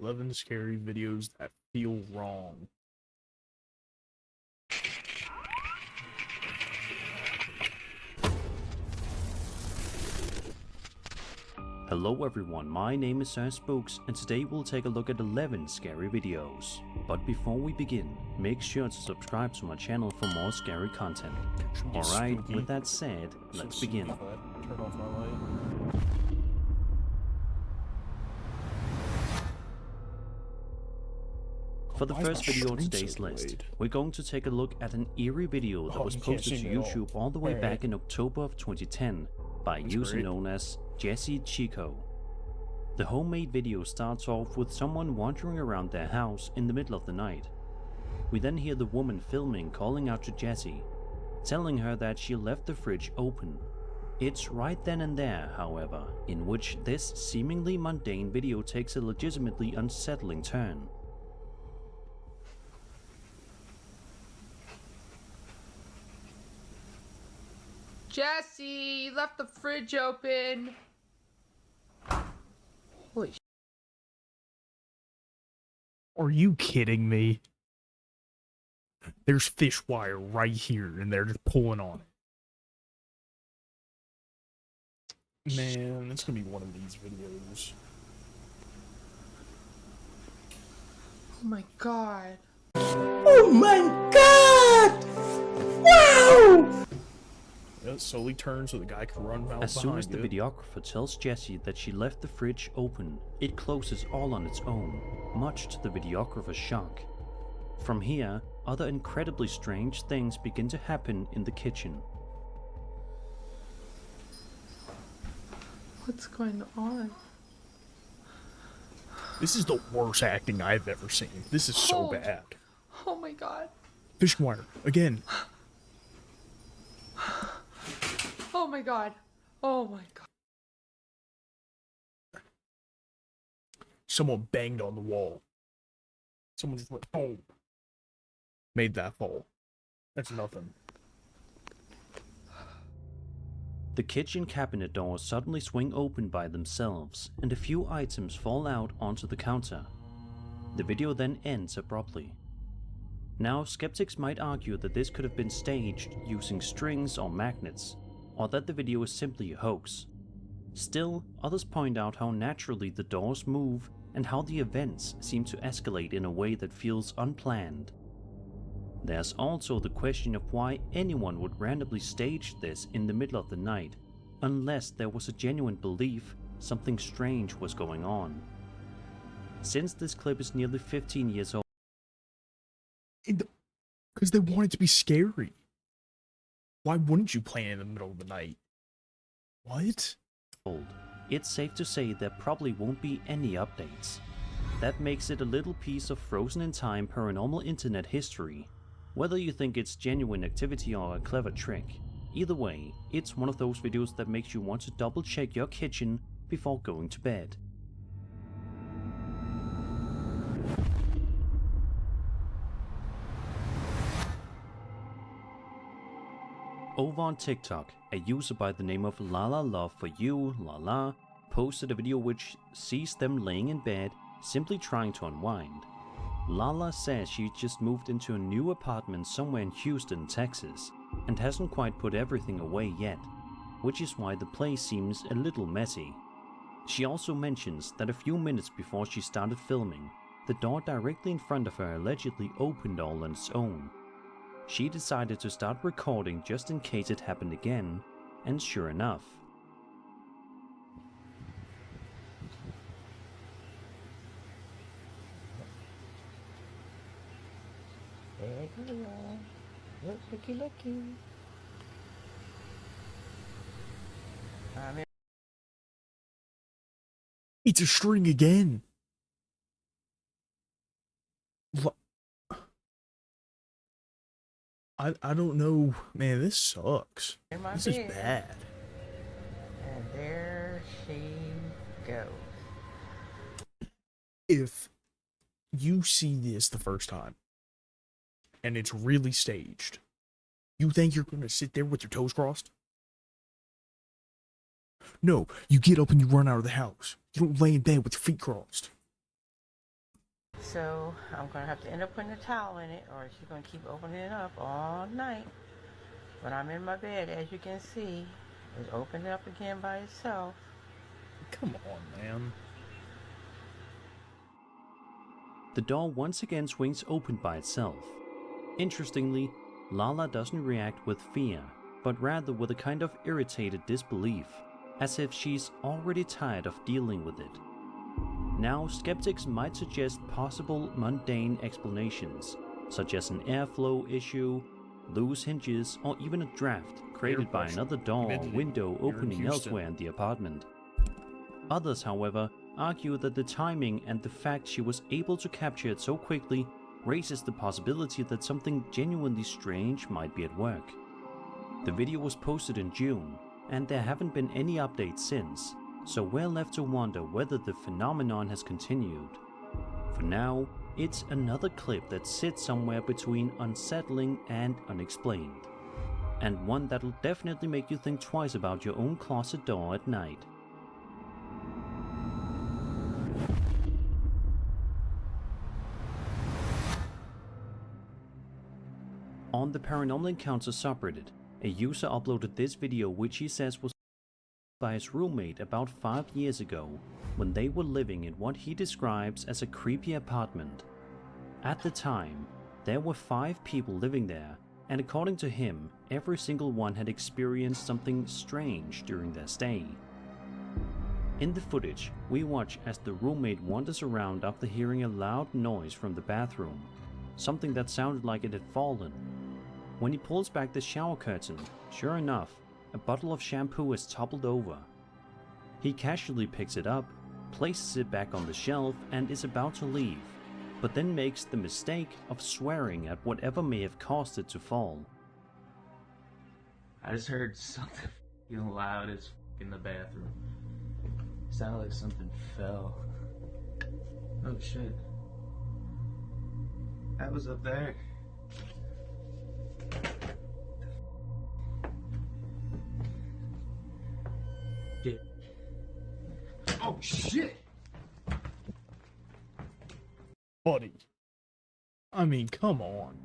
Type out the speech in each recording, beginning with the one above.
11 scary videos that feel wrong. Hello everyone, my name is Sir Spooks and today we'll take a look at 11 scary videos. But before we begin, make sure to subscribe to my channel for more scary content. Alright, with that said, let's begin. Turn off my light. For the first video on today's list, we're going to take a look at an eerie video that was posted to YouTube all the way back in October of 2010 by a user known as Jesse Chico. The homemade video starts off with someone wandering around their house in the middle of the night. We then hear the woman filming calling out to Jessie, telling her that she left the fridge open. It's right then and there, however, in which this seemingly mundane video takes a legitimately unsettling turn. Jesse, you left the fridge open. Holy sh**. Are you kidding me? There's fish wire right here, and they're just pulling on it. Man, it's gonna be one of these videos. Oh my god. Oh my god! Wow! It slowly turns so the guy can run out As soon as the videographer tells Jessie that she left the fridge open, it closes all on its own, much to the videographer's shock. From here, other incredibly strange things begin to happen in the kitchen. What's going on? This is the worst acting I've ever seen. This is so bad. Oh my god. Fishing wire, again. Oh my god. Oh my god. Someone banged on the wall. Someone just went, oh. Made that fall. That's nothing. The kitchen cabinet doors suddenly swing open by themselves, and a few items fall out onto the counter. The video then ends abruptly. Now, skeptics might argue that this could have been staged using strings or magnets, or that the video is simply a hoax. Still, others point out how naturally the doors move and how the events seem to escalate in a way that feels unplanned. There's also the question of why anyone would randomly stage this in the middle of the night, unless there was a genuine belief something strange was going on. Since this clip is nearly 15 years old, Because they want it to be scary. Why wouldn't you play it in the middle of the night? What? it's safe to say there probably won't be any updates. That makes it a little piece of frozen in time paranormal internet history. Whether you think it's genuine activity or a clever trick, either way, it's one of those videos that makes you want to double check your kitchen before going to bed. Over on TikTok, a user by the name of Lala Love For You, Lala, posted a video which sees them laying in bed, simply trying to unwind. Lala says she just moved into a new apartment somewhere in Houston, Texas, and hasn't quite put everything away yet, which is why the place seems a little messy. She also mentions that a few minutes before she started filming, the door directly in front of her allegedly opened all on its own. She decided to start recording just in case it happened again, and sure enough. There you go. Looky. It's a string again. I don't know. Man, this sucks. This is bad. And there she goes. If you see this the first time, and it's really staged, you think you're going to sit there with your toes crossed? No, you get up and you run out of the house. You don't lay in bed with your feet crossed. So I'm gonna have to end up putting a towel in it, or she's gonna keep opening it up all night. When I'm in my bed, as you can see, it's opened up again by itself. Come on, man. The door once again swings open by itself. Interestingly, Lala doesn't react with fear, but rather with a kind of irritated disbelief, as if she's already tired of dealing with it. Now, skeptics might suggest possible mundane explanations, such as an airflow issue, loose hinges, or even a draft created by another door or window opening elsewhere in the apartment. Others, however, argue that the timing and the fact she was able to capture it so quickly raises the possibility that something genuinely strange might be at work. The video was posted in June, and there haven't been any updates since, so we're left to wonder whether the phenomenon has continued. For now, it's another clip that sits somewhere between unsettling and unexplained, and one that'll definitely make you think twice about your own closet door at night. On the Paranormal Encounters subreddit, a user uploaded this video which he says was by his roommate about 5 years ago, when they were living in what he describes as a creepy apartment. At the time, there were 5 people living there, and according to him, every single one had experienced something strange during their stay. In the footage, we watch as the roommate wanders around after hearing a loud noise from the bathroom, something that sounded like it had fallen. When he pulls back the shower curtain, sure enough, a bottle of shampoo is toppled over. He casually picks it up, places it back on the shelf, and is about to leave, but then makes the mistake of swearing at whatever may have caused it to fall. I just heard something loud as in the bathroom. It sounded like something fell. Oh shit. That was up there. Shit. Oh shit! Buddy. I mean, come on.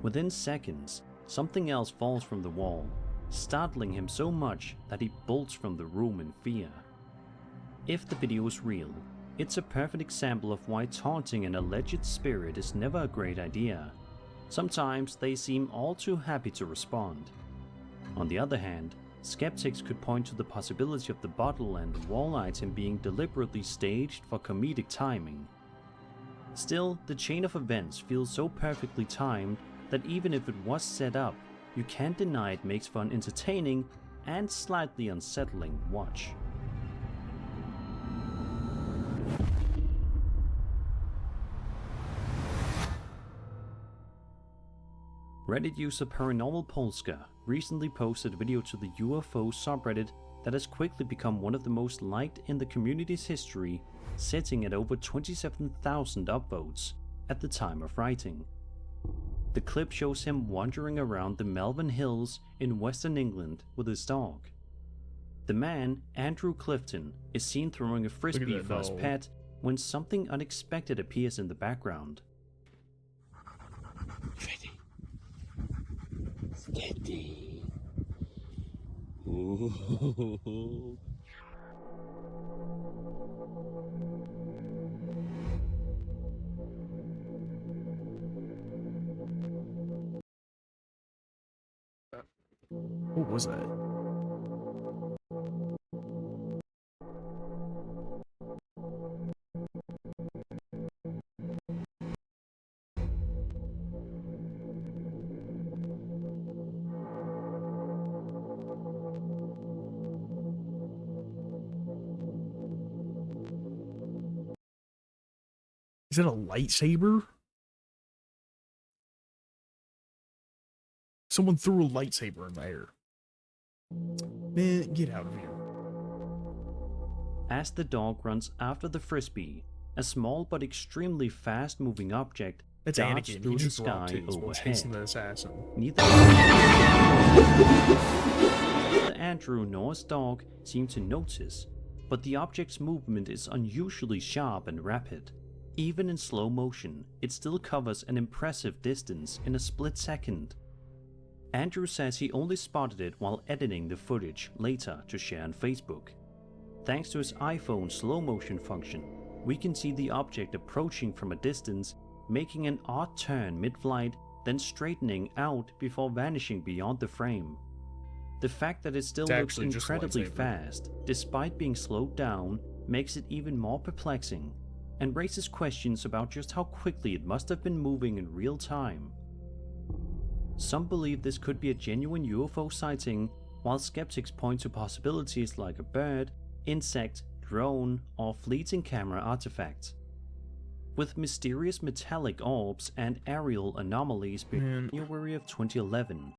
Within seconds, something else falls from the wall, startling him so much that he bolts from the room in fear. If the video is real, it's a perfect example of why taunting an alleged spirit is never a great idea. Sometimes they seem all too happy to respond. On the other hand, skeptics could point to the possibility of the bottle and wall item being deliberately staged for comedic timing. Still, the chain of events feels so perfectly timed that even if it was set up, you can't deny it makes for an entertaining and slightly unsettling watch. Reddit user Paranormal Polska recently posted a video to the UFO subreddit that has quickly become one of the most liked in the community's history, sitting at over 27,000 upvotes at the time of writing. The clip shows him wandering around the Malvern Hills in Western England with his dog. The man, Andrew Clifton, is seen throwing a frisbee for his pet when something unexpected appears in the background. Steady. Ooh. What was that? Is it a lightsaber? Someone threw a lightsaber in the air. Man, get out of here. As the dog runs after the frisbee, a small but extremely fast-moving object That's darts Anakin. through He the just dropped sky his while chasing the overhead. assassin. Neither Andrew nor his dog seem to notice, but the object's movement is unusually sharp and rapid. Even in slow motion, it still covers an impressive distance in a split second. Andrew says he only spotted it while editing the footage later to share on Facebook. Thanks to his iPhone's slow motion function, we can see the object approaching from a distance, making an odd turn mid-flight, then straightening out before vanishing beyond the frame. The fact that it still It's looks actually just a incredibly lightsaber. fast, despite being slowed down, makes it even more perplexing, and raises questions about just how quickly it must have been moving in real time. Some believe this could be a genuine UFO sighting, while skeptics point to possibilities like a bird, insect, drone, or fleeting camera artifacts. With mysterious metallic orbs and aerial anomalies Man. in January of 2011,